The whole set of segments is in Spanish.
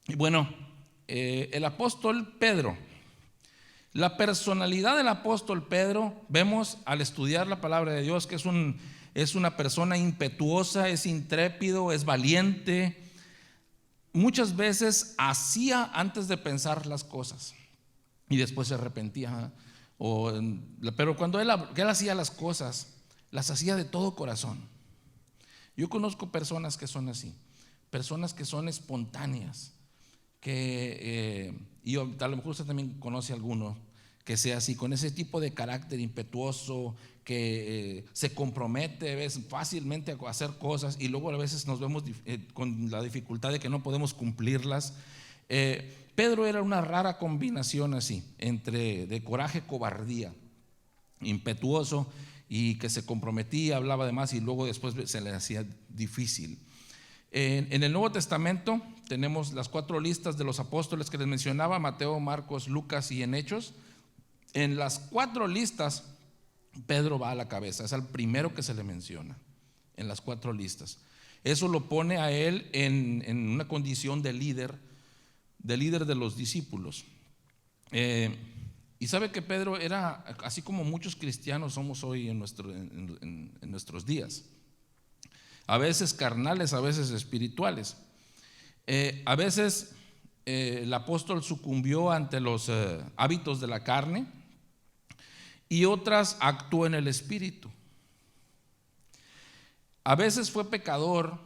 Y bueno, el apóstol Pedro, la personalidad del apóstol Pedro, vemos al estudiar la palabra de Dios que es una persona impetuosa, es intrépido, es valiente. Muchas veces hacía antes de pensar las cosas y después se arrepentía. Pero cuando él hacía las cosas, las hacía de todo corazón. Yo conozco personas que son así, personas que son espontáneas, y a lo mejor usted también conoce alguno que sea así, con ese tipo de carácter impetuoso, que se compromete a veces fácilmente a hacer cosas y luego a veces nos vemos con la dificultad de que no podemos cumplirlas. Pedro era una rara combinación así, entre de coraje, cobardía, impetuoso y que se comprometía, hablaba de más y luego después se le hacía difícil. En el Nuevo Testamento tenemos las 4 listas de los apóstoles que les mencionaba: Mateo, Marcos, Lucas y en Hechos. En las 4 listas Pedro va a la cabeza, es el primero que se le menciona en las 4 listas. Eso lo pone a él en una condición de líder de los discípulos. Y sabe que Pedro era, así como muchos cristianos somos hoy en nuestros días, a veces carnales, a veces espirituales. A veces el apóstol sucumbió ante los hábitos de la carne y otras actuó en el espíritu. A veces fue pecador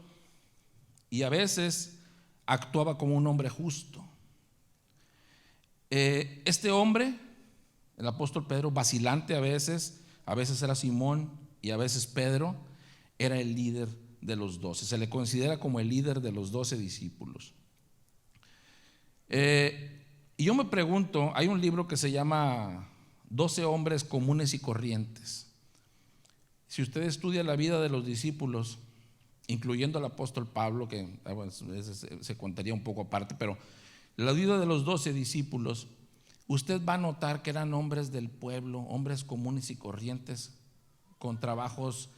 y a veces actuaba como un hombre justo. Este hombre, el apóstol Pedro, vacilante a veces era Simón y a veces Pedro, era el líder de los 12. Se le considera como el líder de los 12 discípulos. Y yo me pregunto, hay un libro que se llama 12 hombres comunes y corrientes. Si usted estudia la vida de los discípulos, incluyendo al apóstol Pablo, que se contaría un poco aparte, pero la vida de los 12 discípulos, usted va a notar que eran hombres del pueblo, hombres comunes y corrientes, con trabajos,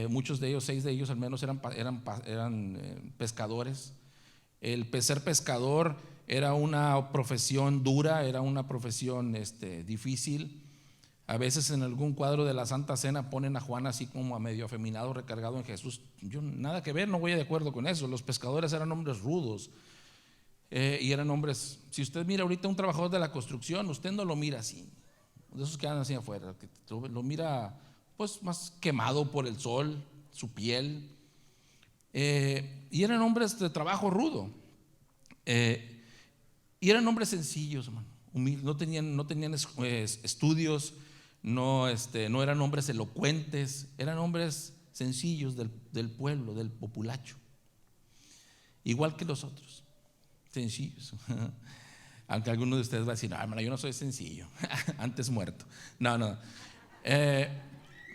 muchos de ellos, 6 de ellos al menos eran pescadores. El ser pescador era una profesión dura, era una profesión difícil. A veces en algún cuadro de la Santa Cena ponen a Juan así como a medio afeminado, recargado en Jesús. Yo nada que ver, no voy de acuerdo con eso. Los pescadores eran hombres rudos, y eran hombres. Si usted mira ahorita un trabajador de la construcción, usted no lo mira así, de esos que andan así afuera, que lo mira pues más quemado por el sol, su piel, y eran hombres de trabajo rudo, y eran hombres sencillos, hermano, humildes, no tenían estudios, no eran hombres elocuentes, eran hombres sencillos del pueblo, del populacho, igual que los otros, sencillos. Aunque alguno de ustedes va a decir: no, hermano, yo no soy sencillo, antes muerto. No.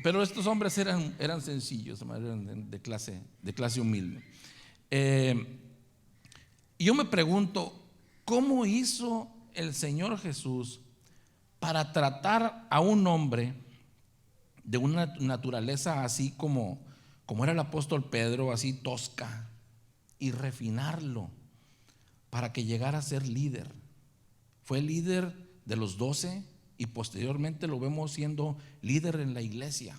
Pero estos hombres eran sencillos, eran de clase humilde. Y yo me pregunto, ¿cómo hizo el Señor Jesús para tratar a un hombre de una naturaleza así como era el apóstol Pedro, así tosca, y refinarlo para que llegara a ser líder? Fue líder de los 12 y posteriormente lo vemos siendo líder en la iglesia.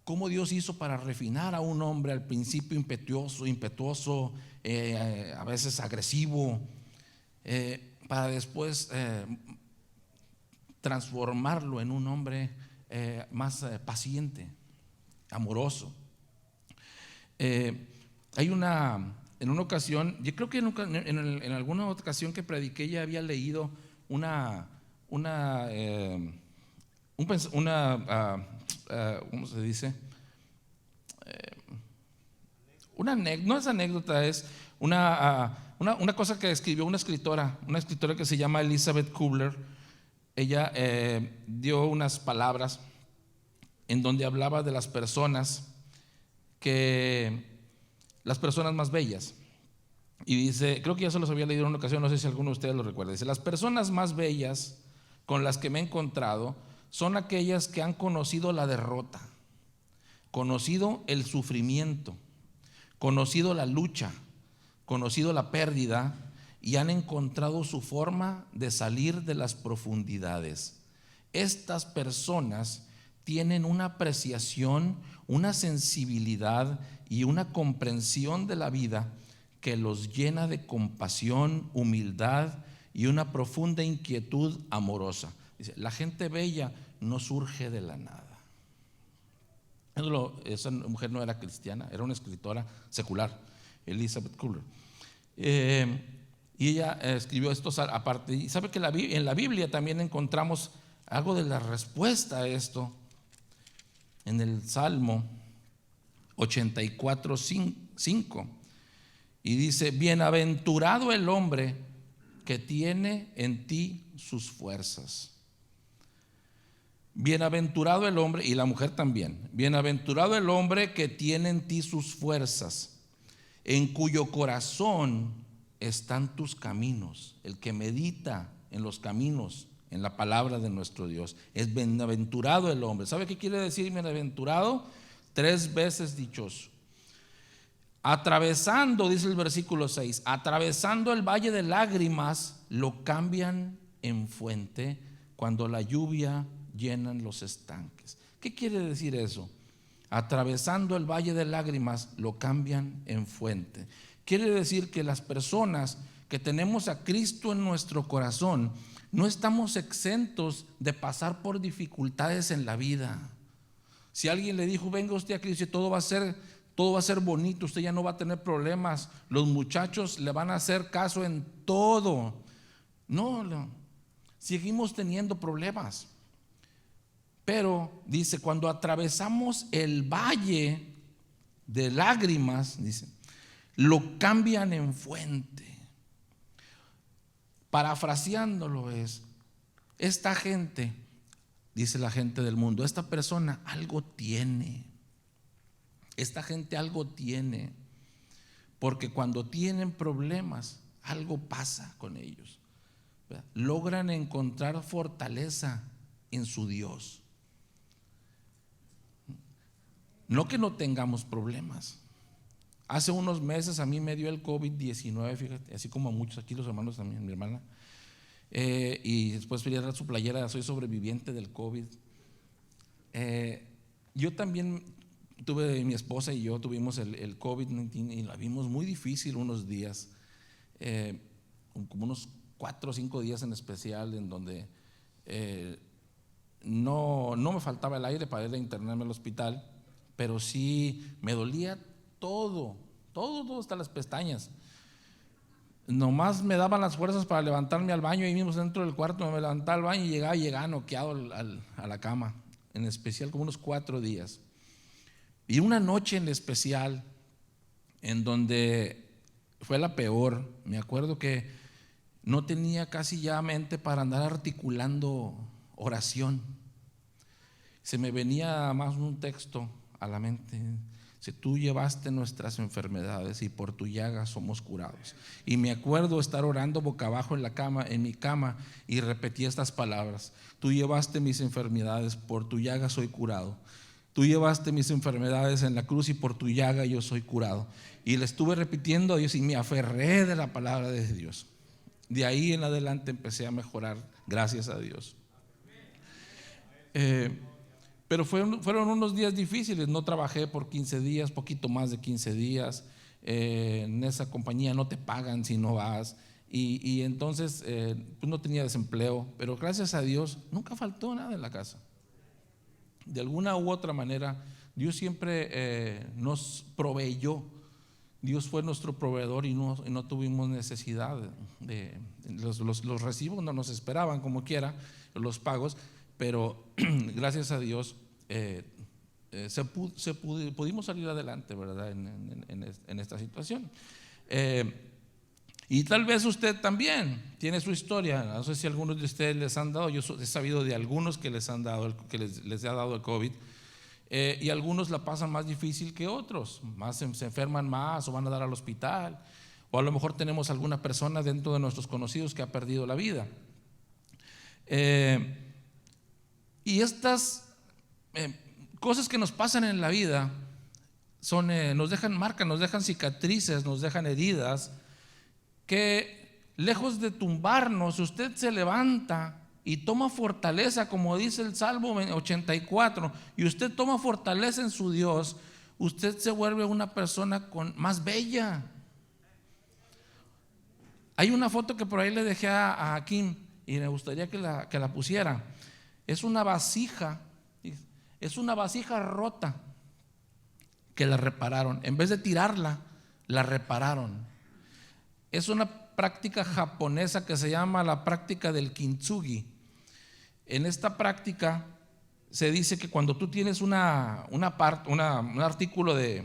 ¿Cómo Dios hizo para refinar a un hombre al principio impetuoso, a veces agresivo, para después transformarlo en un hombre más paciente, amoroso? Hay en una ocasión, yo creo que en alguna ocasión que prediqué, ya había leído ¿cómo se dice? No es anécdota, es una cosa que escribió una escritora que se llama Elizabeth Kubler. Ella dio unas palabras en donde hablaba de las personas más bellas. Y dice, creo que ya se los había leído en una ocasión, no sé si alguno de ustedes lo recuerda. Dice: las personas más bellas con las que me he encontrado son aquellas que han conocido la derrota, conocido el sufrimiento, conocido la lucha, conocido la pérdida y han encontrado su forma de salir de las profundidades. Estas personas tienen una apreciación, una sensibilidad y una comprensión de la vida que los llena de compasión, humildad y una profunda inquietud amorosa. Dice, la gente bella no surge de la nada. Esa mujer no era cristiana, era una escritora secular, Elizabeth Kubler. Y ella escribió esto aparte. Y sabe que en la Biblia también encontramos algo de la respuesta a esto. En el Salmo 84:5, y dice: bienaventurado el hombre que tiene en ti sus fuerzas. Bienaventurado el hombre, y la mujer también, bienaventurado el hombre que tiene en ti sus fuerzas, en cuyo corazón están tus caminos. El que medita en los caminos, en la palabra de nuestro Dios, es bienaventurado el hombre. ¿Sabe qué quiere decir bienaventurado? 3 veces dichoso. Atravesando, dice el versículo 6, atravesando el valle de lágrimas, lo cambian en fuente cuando la lluvia llenan los estanques. ¿Qué quiere decir eso? Atravesando el valle de lágrimas, lo cambian en fuente. Quiere decir que las personas que tenemos a Cristo en nuestro corazón no estamos exentos de pasar por dificultades en la vida. Si alguien le dijo: venga usted a Cristo y todo va a ser bonito, usted ya no va a tener problemas, los muchachos le van a hacer caso en todo. No, seguimos teniendo problemas. Pero dice, cuando atravesamos el valle de lágrimas, dice, lo cambian en fuente. Parafraseándolo es, esta gente, dice la gente del mundo, esta persona algo tiene. Esta gente algo tiene, porque cuando tienen problemas, algo pasa con ellos. Logran encontrar fortaleza en su Dios. No que no tengamos problemas. Hace unos meses a mí me dio el COVID-19, fíjate, así como a muchos aquí, los hermanos también, mi hermana. Y después fui a dar su playera: soy sobreviviente del COVID. Yo también mi esposa y yo tuvimos el COVID-19 y la vimos muy difícil unos días, como unos 4 o 5 días en especial, en donde no me faltaba el aire para ir a internarme al hospital, pero sí me dolía todo hasta las pestañas. Nomás me daban las fuerzas para levantarme al baño, ahí mismo dentro del cuarto me levantaba al baño y llegaba noqueado a la cama, en especial como unos 4 días. Y una noche en especial, en donde fue la peor, me acuerdo que no tenía casi ya mente para andar articulando oración. Se me venía más un texto a la mente: si tú llevaste nuestras enfermedades y por tu llaga somos curados. Y me acuerdo estar orando boca abajo en mi cama, y repetí estas palabras: tú llevaste mis enfermedades, por tu llaga soy curado. Tú llevaste mis enfermedades en la cruz y por tu llaga yo soy curado. Y le estuve repitiendo a Dios y me aferré de la palabra de Dios. De ahí en adelante empecé a mejorar, gracias a Dios. Pero fueron unos días difíciles. No trabajé por 15 días, poquito más de 15 días. En esa compañía no te pagan si no vas. Y entonces pues no tenía desempleo, pero gracias a Dios nunca faltó nada en la casa. De alguna u otra manera Dios siempre nos proveyó. Dios fue nuestro proveedor y no tuvimos necesidad de los recibos no nos esperaban como quiera, los pagos, pero gracias a Dios pudimos salir adelante, ¿verdad? En esta situación. Y tal vez usted también tiene su historia. No sé si algunos de ustedes les han dado. Yo he sabido de algunos que les ha dado el COVID, y algunos la pasan más difícil que otros. Más se enferman más o van a dar al hospital, o a lo mejor tenemos alguna persona dentro de nuestros conocidos que ha perdido la vida. Y estas cosas que nos pasan en la vida nos dejan marcas, nos dejan cicatrices, nos dejan heridas que lejos de tumbarnos, usted se levanta y toma fortaleza, como dice el Salmo 84, y usted toma fortaleza en su Dios, usted se vuelve una persona más bella. Hay una foto que por ahí le dejé a Kim y me gustaría que la pusiera. Es una vasija rota que la repararon. En vez de tirarla, la repararon. Es una práctica japonesa que se llama la práctica del kintsugi. En esta práctica se dice que cuando tú tienes un artículo de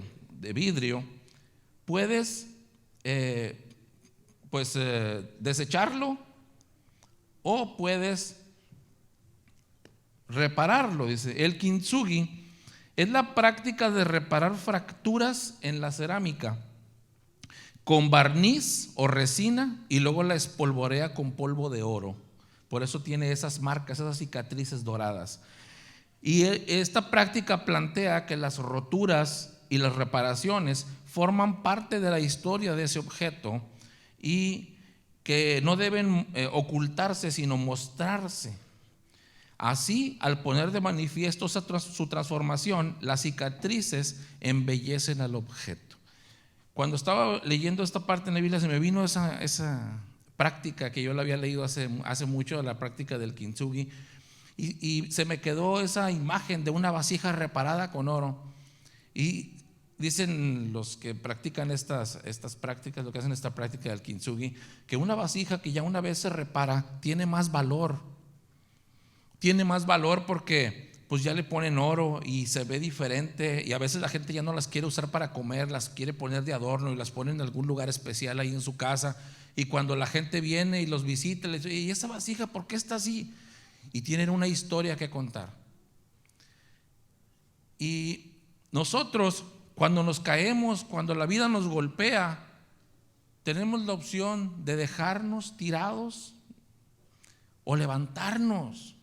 vidrio, puedes desecharlo o puedes repararlo. Dice, el kintsugi es la práctica de reparar fracturas en la cerámica con barniz o resina y luego la espolvorea con polvo de oro. Por eso tiene esas marcas, esas cicatrices doradas. Y esta práctica plantea que las roturas y las reparaciones forman parte de la historia de ese objeto y que no deben ocultarse, sino mostrarse. Así, al poner de manifiesto su transformación, las cicatrices embellecen al objeto. Cuando estaba leyendo esta parte en la Biblia, se me vino esa práctica que yo la había leído hace mucho, la práctica del kintsugi, y se me quedó esa imagen de una vasija reparada con oro. Y dicen los que practican estas prácticas, lo que hacen esta práctica del kintsugi, que una vasija que ya una vez se repara tiene más valor. Tiene más valor porque pues ya le ponen oro y se ve diferente, y a veces la gente ya no las quiere usar para comer, las quiere poner de adorno y las pone en algún lugar especial ahí en su casa, y cuando la gente viene y los visita, les dice: ¿y esa vasija por qué está así? Y tienen una historia que contar. Y nosotros, cuando nos caemos, cuando la vida nos golpea, tenemos la opción de dejarnos tirados o levantarnos.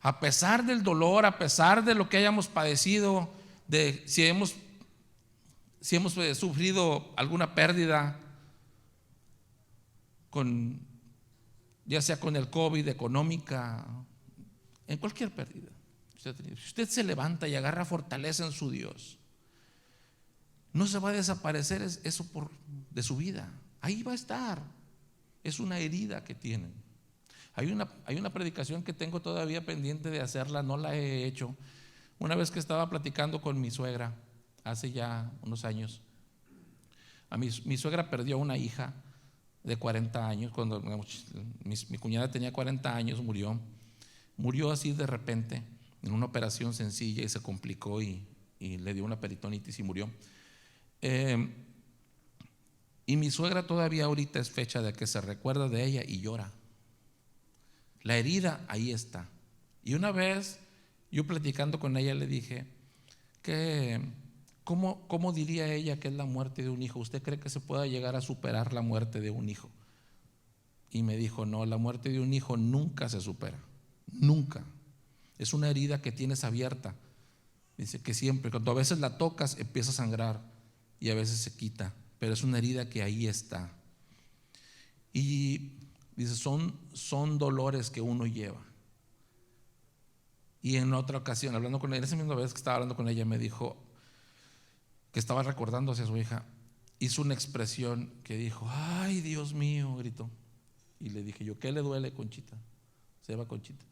A pesar del dolor, a pesar de lo que hayamos padecido, de si hemos sufrido alguna pérdida, ya sea con el COVID, económica, en cualquier pérdida. Si usted se levanta y agarra fortaleza en su Dios, no se va a desaparecer eso de su vida. Ahí va a estar. Es una herida que tienen. Hay una predicación que tengo todavía pendiente de hacerla, no la he hecho. Una vez que estaba platicando con mi suegra, hace ya unos años, mi suegra perdió una hija de 40 años, cuando mi cuñada tenía 40 años, murió así de repente, en una operación sencilla, y se complicó y le dio una peritonitis y murió. Y mi suegra todavía ahorita es fecha de que se recuerda de ella y llora. La herida ahí está. Y una vez yo platicando con ella le dije que ¿cómo diría ella que es la muerte de un hijo? ¿Usted cree que se pueda llegar a superar la muerte de un hijo? Y me dijo: no, la muerte de un hijo nunca se supera, nunca. Es una herida que tienes abierta. Dice que siempre, cuando a veces la tocas, empieza a sangrar y a veces se quita, pero es una herida que ahí está. Y dice, son dolores que uno lleva. Y en otra ocasión, hablando con ella, esa misma vez que estaba hablando con ella, me dijo que estaba recordándose a su hija, hizo una expresión que dijo: ay, Dios mío, gritó. Y le dije yo: ¿qué le duele, Conchita? Se llama Conchita.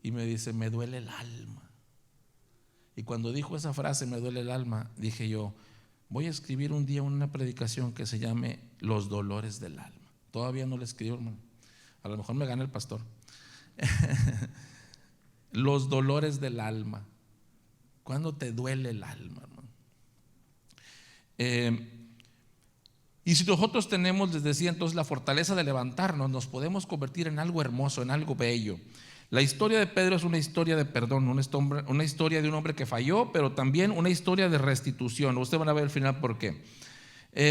Y me dice: me duele el alma. Y cuando dijo esa frase, me duele el alma, dije yo: voy a escribir un día una predicación que se llame Los dolores del alma. Todavía no la escribo, hermano. A lo mejor me gana el pastor. Los dolores del alma. ¿Cuándo te duele el alma, hermano? Y si nosotros tenemos, les decía entonces, la fortaleza de levantarnos, nos podemos convertir en algo hermoso, en algo bello. La historia de Pedro es una historia de perdón, una historia de un hombre que falló, pero también una historia de restitución. Ustedes van a ver al final por qué.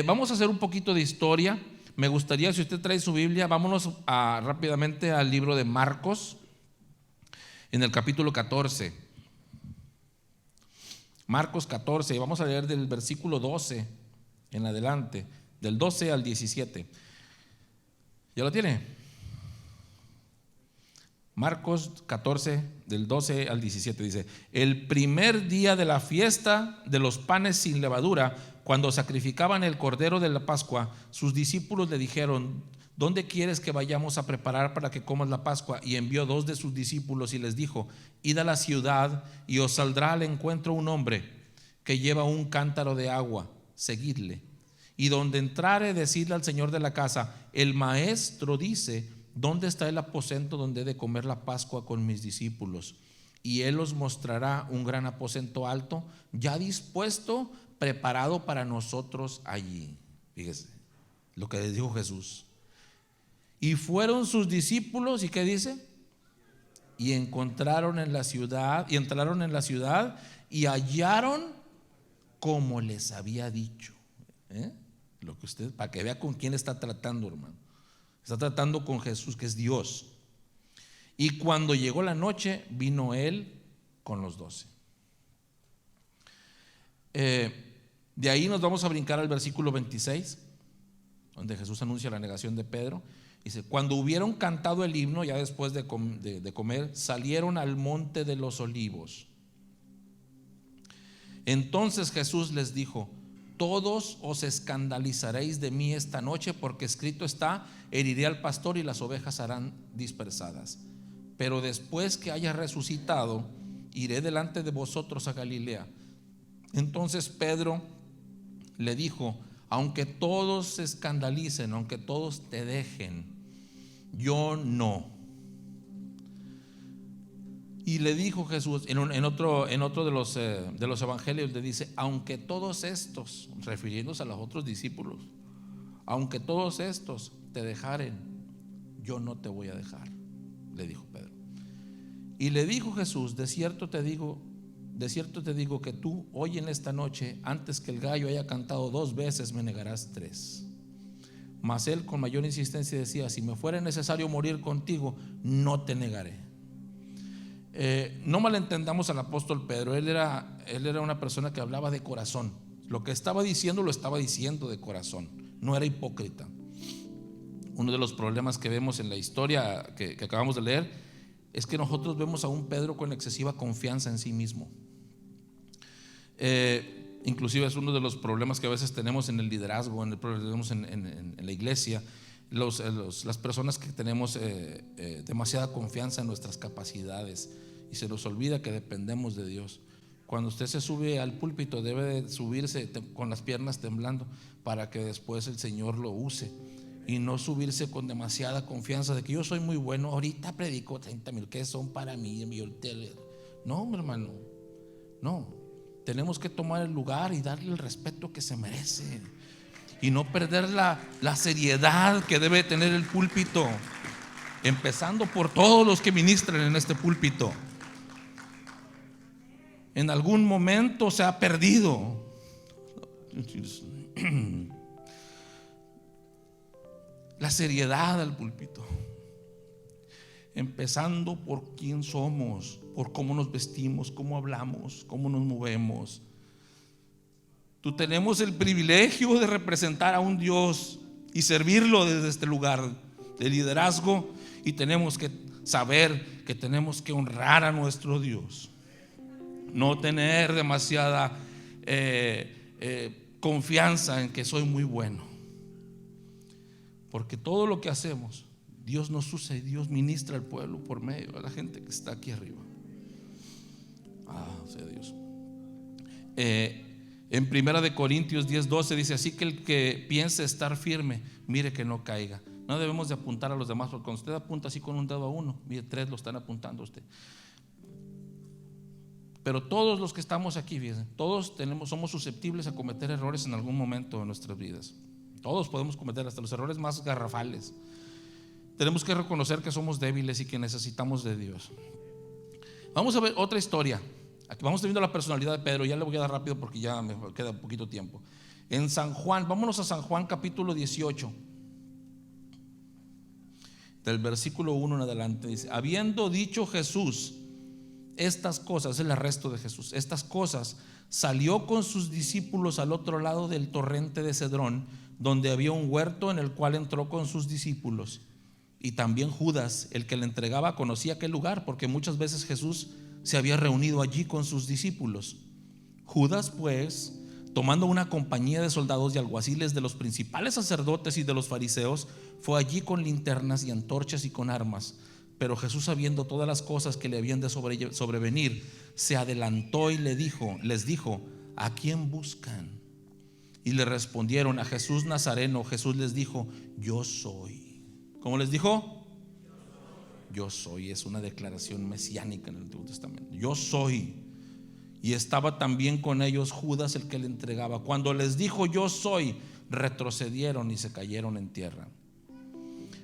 Vamos a hacer un poquito de historia. Me gustaría, si usted trae su Biblia, vámonos rápidamente al libro de Marcos, en el capítulo 14. Marcos 14, y vamos a leer del versículo 12 en adelante, del 12 al 17. ¿Ya lo tiene? Marcos 14, del 12 al 17 dice: el primer día de la fiesta de los panes sin levadura, cuando sacrificaban el cordero de la Pascua, sus discípulos le dijeron: ¿dónde quieres que vayamos a preparar para que comas la Pascua? Y envió 2 de sus discípulos y les dijo: id a la ciudad y os saldrá al encuentro un hombre que lleva un cántaro de agua, seguidle. Y donde entrare, decidle al señor de la casa: el maestro dice, ¿dónde está el aposento donde he de comer la Pascua con mis discípulos? Y él os mostrará un gran aposento alto, ya dispuesto, preparado para nosotros allí. Fíjese lo que les dijo Jesús. Y fueron sus discípulos, ¿y qué dice? Y entraron en la ciudad y hallaron como les había dicho. Lo que usted, para que vea con quién está tratando, hermano. Está tratando con Jesús, que es Dios. Y cuando llegó la noche, vino él con los 12. De ahí nos vamos a brincar al versículo 26, donde Jesús anuncia la negación de Pedro. Dice: cuando hubieron cantado el himno, ya después de comer, salieron al monte de los olivos. Entonces Jesús les dijo: todos os escandalizaréis de mí esta noche, porque escrito está: heriré al pastor y las ovejas serán dispersadas. Pero después que haya resucitado, iré delante de vosotros a Galilea. Entonces Pedro le dijo: aunque todos se escandalicen, aunque todos te dejen, yo no. Y le dijo Jesús en otro de los evangelios, le dice: aunque todos estos, refiriéndose a los otros discípulos, aunque todos estos te dejaren, yo no te voy a dejar, le dijo Pedro. Y le dijo Jesús: de cierto te digo que tú hoy en esta noche, antes que el gallo haya cantado 2 veces, me negarás 3. Mas él con mayor insistencia decía: si me fuera necesario morir contigo, no te negaré. No malentendamos al apóstol Pedro. Él era una persona que hablaba de corazón. Lo que estaba diciendo, lo estaba diciendo de corazón. No era hipócrita. Uno de los problemas que vemos en la historia que acabamos de leer es que nosotros vemos a un Pedro con excesiva confianza en sí mismo. Inclusive es uno de los problemas que a veces tenemos en el liderazgo, en la iglesia. Las personas que tenemos demasiada confianza en nuestras capacidades, y se nos olvida que dependemos de Dios. Cuando usted se sube al púlpito, debe de subirse con las piernas temblando, para que después el Señor lo use, y no subirse con demasiada confianza de que yo soy muy bueno, ahorita predico 30,000 que son para mí. No, hermano, no. Tenemos que tomar el lugar y darle el respeto que se merece, y no perder la seriedad que debe tener el púlpito, empezando por todos los que ministran en este púlpito. En algún momento se ha perdido. La seriedad al púlpito, empezando por quién somos, por cómo nos vestimos, cómo hablamos, cómo nos movemos. Tú tenemos el privilegio de representar a un Dios y servirlo desde este lugar de liderazgo, y tenemos que saber que tenemos que honrar a nuestro Dios, no tener demasiada confianza en que soy muy bueno, porque todo lo que hacemos, Dios nos usa y Dios ministra al pueblo por medio de la gente que está aquí arriba. Sea Dios. En 1 Corintios 10:12 dice: así que el que piense estar firme, mire que no caiga. No debemos de apuntar a los demás, porque cuando usted apunta así con un dedo a uno, mire, 3 lo están apuntando a usted. Pero todos los que estamos aquí, fíjense, todos somos susceptibles a cometer errores en algún momento de nuestras vidas. Todos podemos cometer hasta los errores más garrafales. Tenemos que reconocer que somos débiles y que necesitamos de Dios. Vamos a ver otra historia. Aquí vamos viendo la personalidad de Pedro. Ya le voy a dar rápido porque ya me queda poquito tiempo. En San Juan, vámonos a San Juan capítulo 18, del versículo 1 en adelante. Dice: habiendo dicho Jesús estas cosas, es el arresto de Jesús, estas cosas, salió con sus discípulos al otro lado del torrente de Cedrón, donde había un huerto, en el cual entró con sus discípulos. Y también Judas, el que le entregaba, conocía aquel lugar, porque muchas veces Jesús se había reunido allí con sus discípulos. Judas, pues, tomando una compañía de soldados y alguaciles de los principales sacerdotes y de los fariseos, fue allí con linternas y antorchas y con armas. Pero Jesús, sabiendo todas las cosas que le habían de sobrevenir, se adelantó y les dijo: ¿a quién buscan? Y le respondieron: a Jesús Nazareno. Jesús les dijo: yo soy. ¿Cómo les dijo? Yo soy. Es una declaración mesiánica en el Antiguo Testamento. Yo soy. Y estaba también con ellos Judas, el que le entregaba. Cuando les dijo yo soy, retrocedieron y se cayeron en tierra.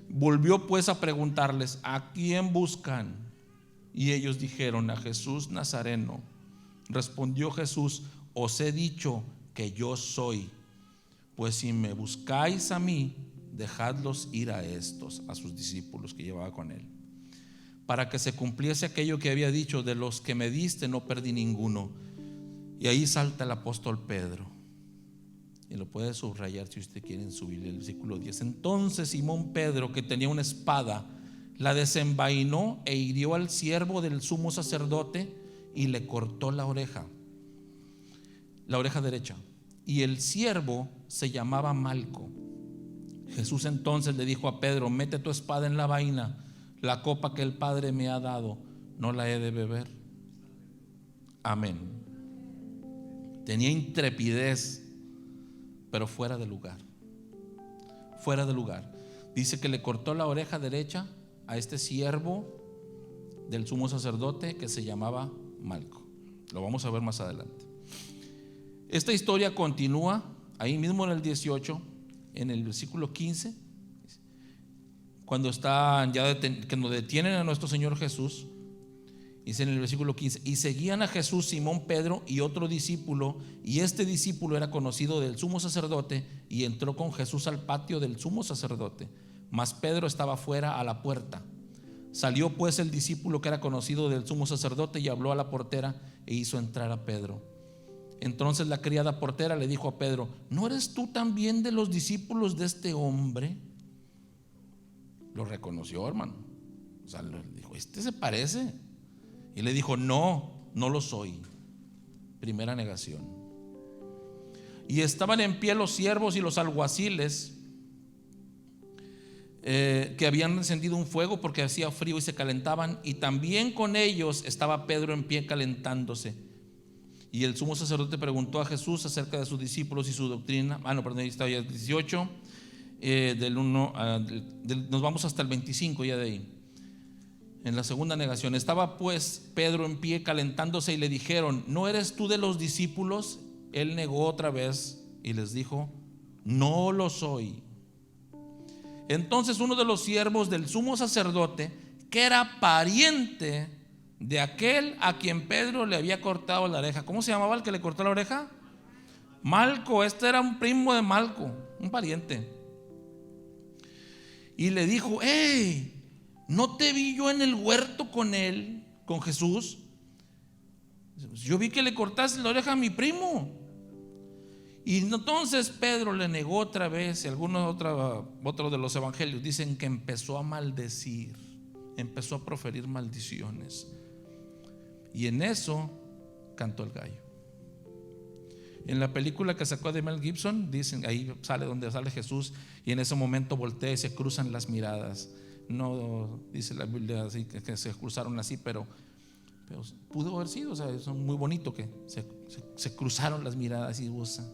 Volvió pues a preguntarles: ¿a quién buscan? Y ellos dijeron: a Jesús Nazareno. Respondió Jesús: os he dicho que yo soy. Pues si me buscáis a mí, dejadlos ir a estos, a sus discípulos que llevaba con él, para que se cumpliese aquello que había dicho: de los que me diste no perdí ninguno. Y ahí salta el apóstol Pedro, y lo puede subrayar si usted quiere en su Biblia, el versículo 10. Entonces Simón Pedro, que tenía una espada, la desenvainó e hirió al siervo del sumo sacerdote y le cortó la oreja derecha. Y el siervo se llamaba Malco. Jesús entonces le dijo a Pedro: mete tu espada en la vaina. La copa que el Padre me ha dado, ¿no la he de beber? Amén. Tenía intrepidez, pero fuera de lugar. Fuera de lugar. Dice que le cortó la oreja derecha a este siervo del sumo sacerdote que se llamaba Malco. Lo vamos a ver más adelante. Esta historia continúa ahí mismo en el 18, en el versículo 15, cuando están ya que nos detienen a nuestro Señor Jesús. Dice en el versículo 15: y seguían a Jesús Simón Pedro y otro discípulo, y este discípulo era conocido del sumo sacerdote, y entró con Jesús al patio del sumo sacerdote, mas Pedro estaba fuera a la puerta. Salió pues el discípulo que era conocido del sumo sacerdote y habló a la portera e hizo entrar a Pedro. Entonces la criada portera le dijo a Pedro: ¿no eres tú también de los discípulos de este hombre? Lo reconoció, hermano. O sea, le dijo: este se parece. Y le dijo: no lo soy. Primera negación. Y estaban en pie los siervos y los alguaciles, que habían encendido un fuego porque hacía frío y se calentaban, y también con ellos estaba Pedro en pie calentándose. Y el sumo sacerdote preguntó a Jesús acerca de sus discípulos y su doctrina. Ahí está ya el 18, nos vamos hasta el 25 ya de ahí. En la segunda negación, estaba pues Pedro en pie calentándose, y le dijeron: ¿no eres tú de los discípulos? Él negó otra vez y les dijo: no lo soy. Entonces uno de los siervos del sumo sacerdote, que era pariente de aquel a quien Pedro le había cortado la oreja. ¿Cómo se llamaba el que le cortó la oreja? Malco. Este era un primo de Malco, un pariente. Y le dijo: hey, ¿no te vi yo en el huerto con él, con Jesús? Yo vi que le cortaste la oreja a mi primo. Y entonces Pedro le negó otra vez. Y algunos otros de los evangelios dicen que empezó a maldecir, empezó a proferir maldiciones. Y en eso cantó el gallo. En la película que sacó de Mel Gibson, dicen, ahí sale donde sale Jesús, y en ese momento voltea y se cruzan las miradas. No dice la Biblia así que se cruzaron así, pero pudo haber sido. O sea, es muy bonito que se cruzaron las miradas y usa.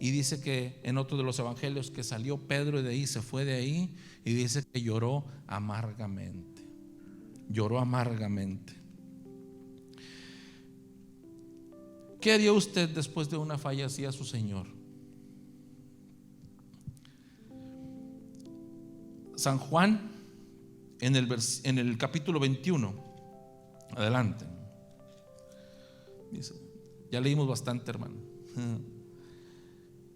Y dice que en otro de los evangelios que salió Pedro y de ahí se fue de ahí, y dice que lloró amargamente. Lloró amargamente. ¿Qué haría usted después de una falla así a su Señor? San Juan en el capítulo 21, adelante, dice, ya leímos bastante, hermano.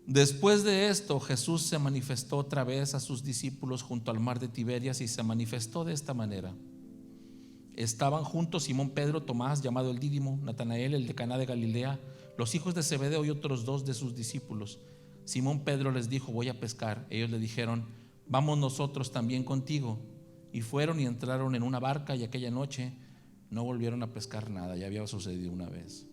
Después de esto, Jesús se manifestó otra vez a sus discípulos junto al mar de Tiberias, y se manifestó de esta manera. Estaban juntos Simón Pedro, Tomás llamado el Dídimo, Natanael el de Caná de Galilea, los hijos de Zebedeo y otros dos de sus discípulos. Simón Pedro les dijo: voy a pescar. Ellos le dijeron: vamos nosotros también contigo. Y fueron y entraron en una barca, y aquella noche no volvieron a pescar nada. Ya había sucedido una vez.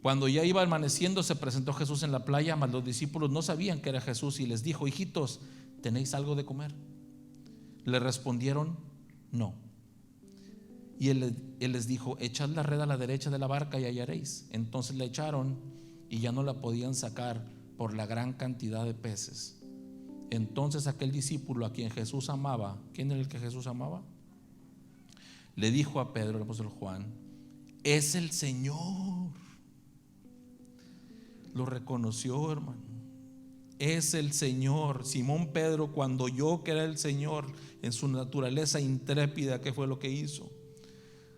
Cuando ya iba amaneciendo, se presentó Jesús en la playa, mas los discípulos no sabían que era Jesús, y les dijo: hijitos, ¿tenéis algo de comer? Le respondieron: no. Y él les dijo: echad la red a la derecha de la barca y hallaréis. Entonces la echaron y ya no la podían sacar por la gran cantidad de peces. Entonces aquel discípulo a quien Jesús amaba, ¿quién era el que Jesús amaba? Le dijo a Pedro, el apóstol Juan: es el Señor. Lo reconoció, hermano. Es el Señor. Simón Pedro, cuando oyó que era el Señor, en su naturaleza intrépida, ¿qué fue lo que hizo?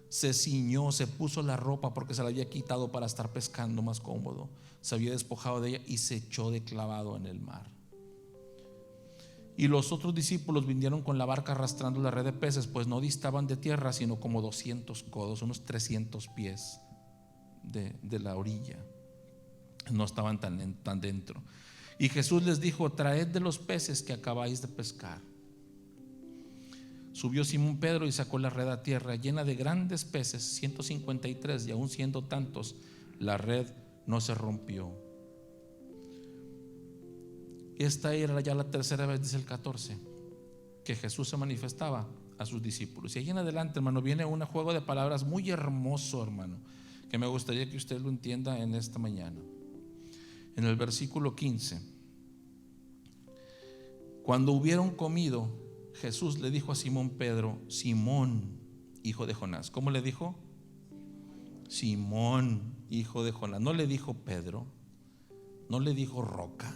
Se ciñó, se puso la ropa porque se la había quitado para estar pescando más cómodo. Se había despojado de ella y se echó de clavado en el mar. Y los otros discípulos vinieron con la barca arrastrando la red de peces, pues no distaban de tierra sino como 200 codos, unos 300 pies de la orilla. No estaban tan dentro. Y Jesús les dijo: traed de los peces que acabáis de pescar. Subió Simón Pedro y sacó la red a tierra, llena de grandes peces, 153, y aún siendo tantos, la red no se rompió. Esta era ya la tercera vez, dice el 14, que Jesús se manifestaba a sus discípulos. Y ahí en adelante, hermano, viene un juego de palabras muy hermoso, hermano, que me gustaría que usted lo entienda en esta mañana. En el versículo 15: cuando hubieron comido, Jesús le dijo a Simón Pedro: Simón, hijo de Jonás. ¿Cómo le dijo? Simón, hijo de Jonás. No le dijo Pedro, no le dijo Roca,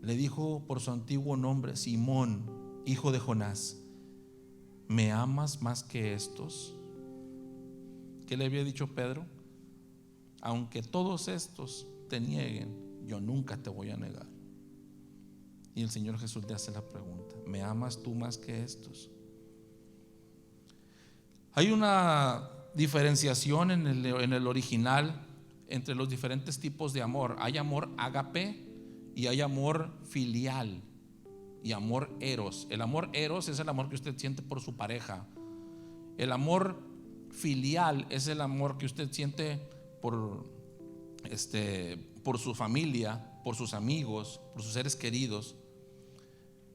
le dijo por su antiguo nombre: Simón, hijo de Jonás, ¿me amas más que estos? ¿Qué le había dicho Pedro? Aunque todos estos te nieguen, yo nunca te voy a negar. Y el Señor Jesús le hace la pregunta: ¿me amas tú más que estos? Hay una diferenciación en el original entre los diferentes tipos de amor. Hay amor ágape y hay amor filial y amor eros. El amor eros es el amor que usted siente por su pareja. El amor filial es el amor que usted siente por su familia, por sus amigos, por sus seres queridos.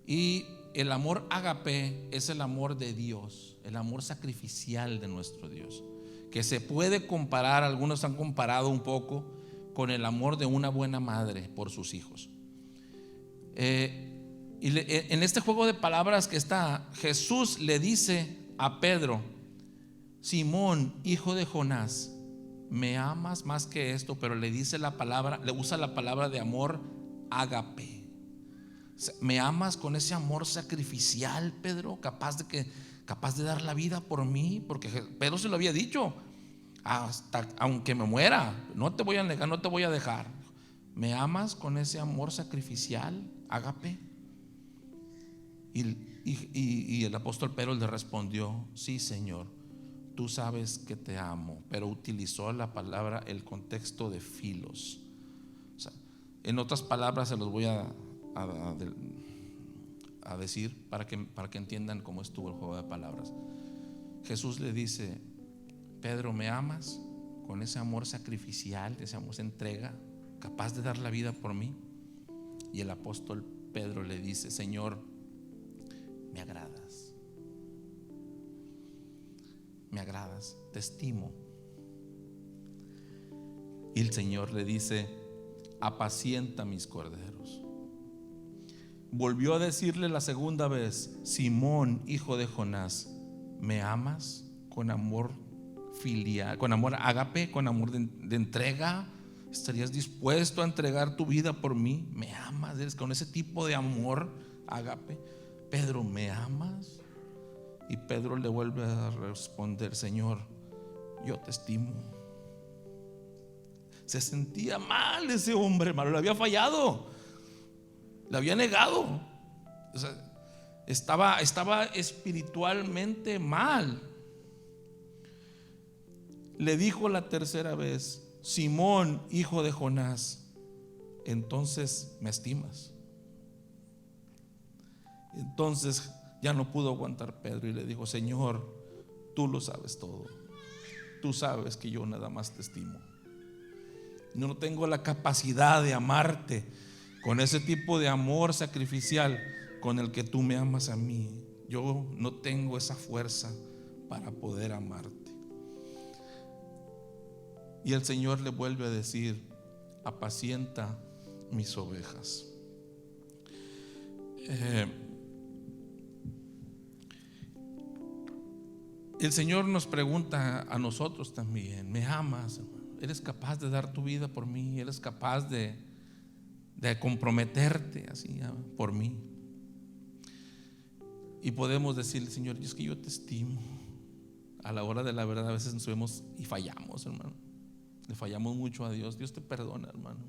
Y el amor ágape es el amor de Dios, el amor sacrificial de nuestro Dios, que se puede comparar, algunos han comparado un poco con el amor de una buena madre por sus hijos. En este juego de palabras que está, Jesús le dice a Pedro: Simón, hijo de Jonás, ¿me amas más que esto? Pero le dice la palabra, le usa la palabra de amor ágape. ¿Me amas con ese amor sacrificial, Pedro? Capaz de dar la vida por mí. Porque Pedro se lo había dicho: hasta aunque me muera, no te voy a negar, no te voy a dejar. ¿Me amas con ese amor sacrificial, ágape? Y el apóstol Pedro le respondió: sí, Señor, tú sabes que te amo. Pero utilizó la palabra, el contexto de filos. O sea, en otras palabras se los voy a decir para que entiendan cómo estuvo el juego de palabras. Jesús le dice: Pedro, ¿me amas con ese amor sacrificial, ese amor, esa entrega, capaz de dar la vida por mí? Y el apóstol Pedro le dice: Señor, me agradas, te estimo. Y el Señor le dice: apacienta mis corderos. Volvió a decirle la segunda vez: Simón, hijo de Jonás, ¿me amas con amor filial, con amor ágape, con amor de entrega? ¿Estarías dispuesto a entregar tu vida por mí? ¿Me amas? ¿Eres con ese tipo de amor ágape? Pedro, ¿me amas? Y Pedro le vuelve a responder: Señor, yo te estimo. Se sentía mal ese hombre, hermano, le había fallado, le había negado. O sea, estaba espiritualmente mal. Le dijo la tercera vez: Simón, hijo de Jonás, entonces me estimas. Entonces Ya no pudo aguantar Pedro y le dijo: Señor, tú lo sabes todo. Tú sabes que yo nada más te estimo. Yo no tengo la capacidad de amarte con ese tipo de amor sacrificial con el que tú me amas a mí. Yo no tengo esa fuerza para poder amarte. Y el Señor le vuelve a decir: apacienta mis ovejas. El Señor nos pregunta a nosotros también: ¿me amas? ¿Eres capaz de dar tu vida por mí? ¿Eres capaz de comprometerte así por mí? Y podemos decirle: Señor, es que yo te estimo. A la hora de la verdad a veces nos vemos y fallamos, hermano. Le fallamos mucho a Dios. Dios te perdona, hermano.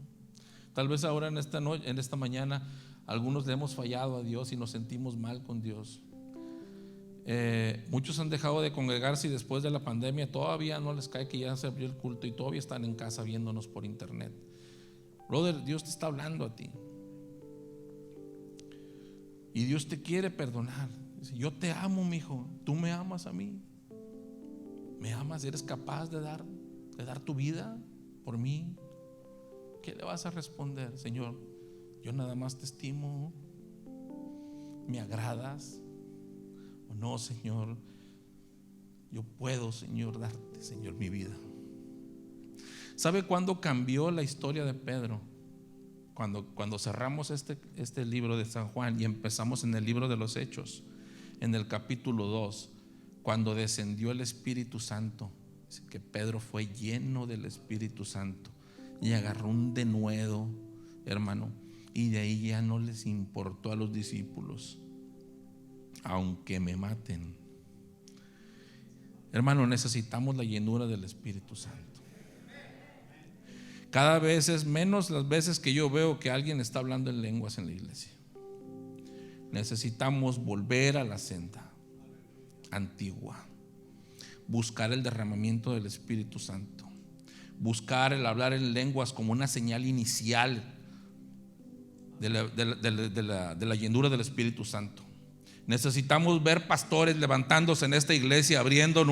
Tal vez ahora en esta noche, en esta mañana, algunos le hemos fallado a Dios y nos sentimos mal con Dios. Muchos han dejado de congregarse y después de la pandemia todavía no les cae que ya se abrió el culto y todavía están en casa viéndonos por internet. Brother, Dios te está hablando a ti y Dios te quiere perdonar. Dice: yo te amo, mi hijo. Tú me amas a mí. ¿Me amas? ¿Eres capaz de dar tu vida por mí? ¿Qué le vas a responder? Señor, yo nada más te estimo. ¿Me agradas? O no, Señor, yo puedo, Señor, darte, Señor, mi vida. ¿Sabe cuándo cambió la historia de Pedro? Cuando cerramos este libro de San Juan y empezamos en el libro de los Hechos, en el capítulo 2, cuando descendió el Espíritu Santo. Dice que Pedro fue lleno del Espíritu Santo y agarró un denuedo, hermano, y de ahí ya no les importó a los discípulos: aunque me maten. Hermano, necesitamos la llenura del Espíritu Santo. Cada vez es menos las veces que yo veo que alguien está hablando en lenguas en la iglesia. Necesitamos volver a la senda antigua, buscar el derramamiento del Espíritu Santo, buscar el hablar en lenguas como una señal inicial de la llenura del Espíritu Santo. Necesitamos ver pastores levantándose en esta iglesia, abriendo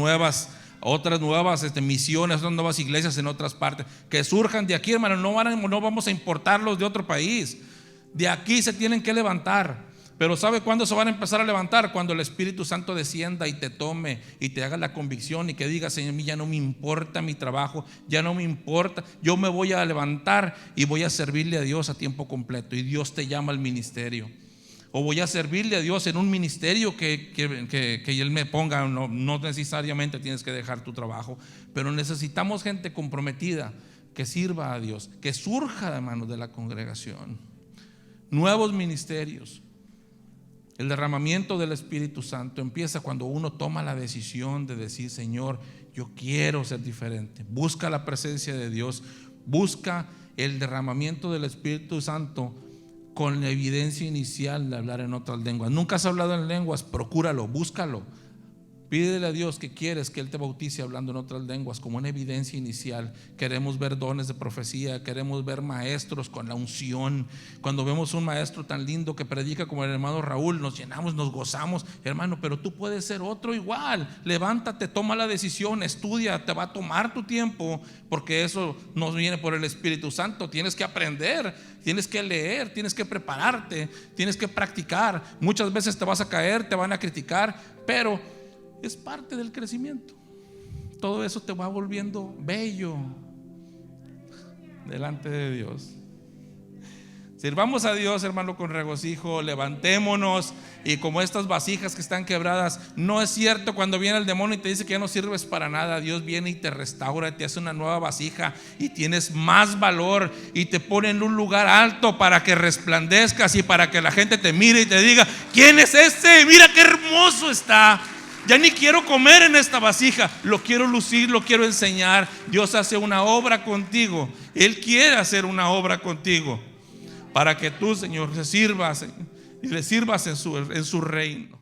otras nuevas misiones, otras nuevas iglesias en otras partes, que surjan de aquí, hermano. No vamos a importarlos de otro país. De aquí se tienen que levantar. Pero ¿sabe cuándo se van a empezar a levantar? Cuando el Espíritu Santo descienda y te tome y te haga la convicción y que diga: Señor, a mí ya no me importa mi trabajo, ya no me importa, yo me voy a levantar y voy a servirle a Dios a tiempo completo. Y Dios te llama al ministerio. O voy a servirle a Dios en un ministerio que Él me ponga. No necesariamente tienes que dejar tu trabajo, pero necesitamos gente comprometida que sirva a Dios, que surja, hermanos, de la congregación. Nuevos ministerios. El derramamiento del Espíritu Santo empieza cuando uno toma la decisión de decir: Señor, yo quiero ser diferente. Busca la presencia de Dios, busca el derramamiento del Espíritu Santo con la evidencia inicial de hablar en otras lenguas. Nunca has hablado en lenguas, procúralo, búscalo. Pídele a Dios que quieres que Él te bautice hablando en otras lenguas como una evidencia inicial. Queremos ver dones de profecía, queremos ver maestros con la unción. Cuando vemos un maestro tan lindo que predica como el hermano Raúl, nos llenamos, nos gozamos. Hermano, pero tú puedes ser otro igual. Levántate, toma la decisión, estudia. Te va a tomar tu tiempo, porque eso no viene por el Espíritu Santo. Tienes que aprender, tienes que leer, tienes que prepararte, tienes que practicar. Muchas veces te vas a caer, te van a criticar, pero es parte del crecimiento. Todo eso te va volviendo bello delante de Dios. Sirvamos a Dios, hermano, con regocijo. Levantémonos. Y como estas vasijas que están quebradas, no es cierto cuando viene el demonio y te dice que ya no sirves para nada. Dios viene y te restaura, te hace una nueva vasija y tienes más valor y te pone en un lugar alto para que resplandezcas y para que la gente te mire y te diga: ¿quién es ese? Mira qué hermoso está. Ya ni quiero comer en esta vasija, lo quiero lucir, lo quiero enseñar. Dios hace una obra contigo. Él quiere hacer una obra contigo para que tú, Señor, le sirvas y le sirvas en su reino.